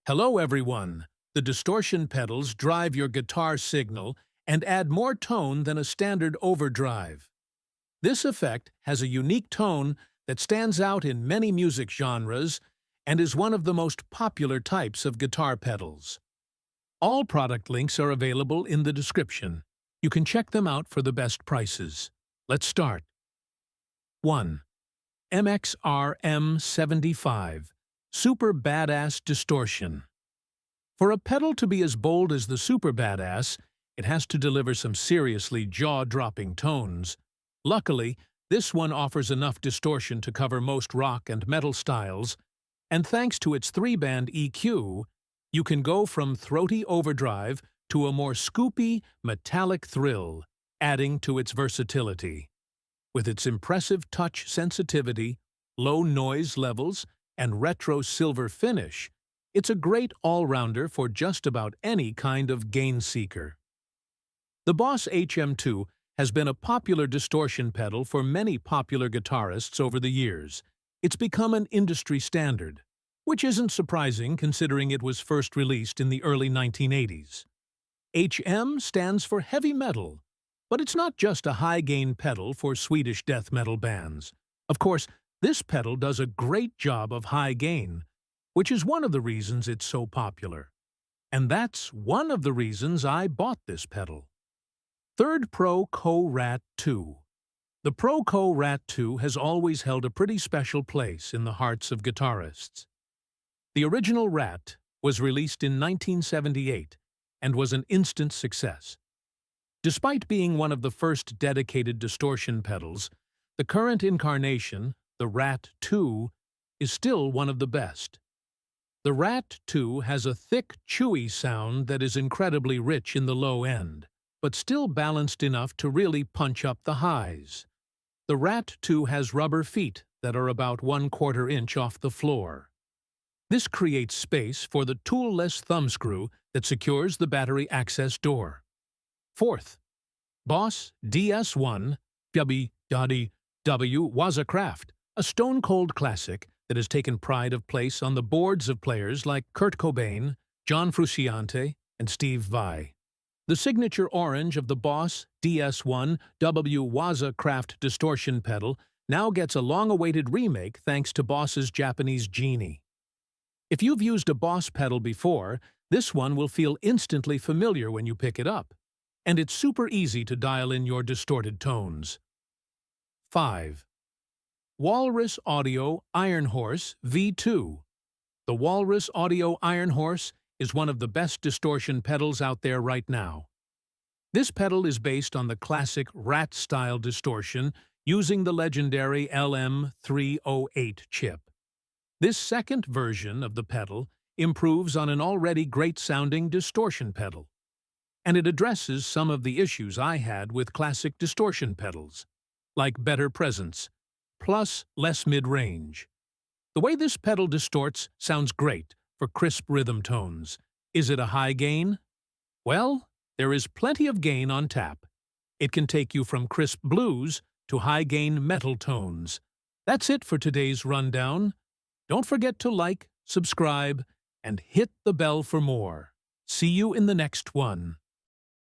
Hello everyone! The distortion pedals drive your guitar signal and add more tone than a standard overdrive. This effect has a unique tone that stands out in many music genres and is one of the most popular types of guitar pedals. All product links are available in the description. You can check them out for the best prices. Let's start. 1. MXR M75 Super Badass Distortion. For a pedal to be as bold as the Super Badass, it has to deliver some seriously jaw-dropping tones. Luckily, this one offers enough distortion to cover most rock and metal styles, and thanks to its 3-band EQ, you can go from throaty overdrive to a more scoopy, metallic thrill, adding to its versatility. With its impressive touch sensitivity, low noise levels, and retro silver finish, it's a great all-rounder for just about any kind of gain seeker. The Boss HM2 has been a popular distortion pedal for many popular guitarists over the years. It's become an industry standard, which isn't surprising considering it was first released in the early 1980s. HM stands for heavy metal, but it's not just a high-gain pedal for Swedish death metal bands. Of course, this pedal does a great job of high gain, which is one of the reasons it's so popular. And that's one of the reasons I bought this pedal. Third, Proco Rat 2. The Proco Rat 2 has always held a pretty special place in the hearts of guitarists. The original Rat was released in 1978 and was an instant success. Despite being one of the first dedicated distortion pedals, the current incarnation, the Rat 2, is still one of the best. The Rat 2 has a thick, chewy sound that is incredibly rich in the low end, but still balanced enough to really punch up the highs. The Rat 2 has rubber feet that are about 1/4 inch off the floor. This creates space for the tool-less thumbscrew that secures the battery access door. Fourth, Boss DS1 Wazacraft, a stone-cold classic that has taken pride of place on the boards of players like Kurt Cobain, John Frusciante, and Steve Vai. The signature orange of the Boss DS1 Wazacraft distortion pedal now gets a long-awaited remake thanks to Boss's Japanese Genie. If you've used a Boss pedal before, this one will feel instantly familiar when you pick it up, and it's super easy to dial in your distorted tones. 5. Walrus Audio Iron Horse V2. The Walrus Audio Iron Horse is one of the best distortion pedals out there right now. This pedal is based on the classic Rat-style distortion using the legendary LM308 chip. This second version of the pedal improves on an already great-sounding distortion pedal, and it addresses some of the issues I had with classic distortion pedals, like better presence, plus less mid-range. The way this pedal distorts sounds great for crisp rhythm tones. Is it a high gain? Well, there is plenty of gain on tap. It can take you from crisp blues to high-gain metal tones. That's it for today's rundown. Don't forget to like, subscribe, and hit the bell for more. See you in the next one.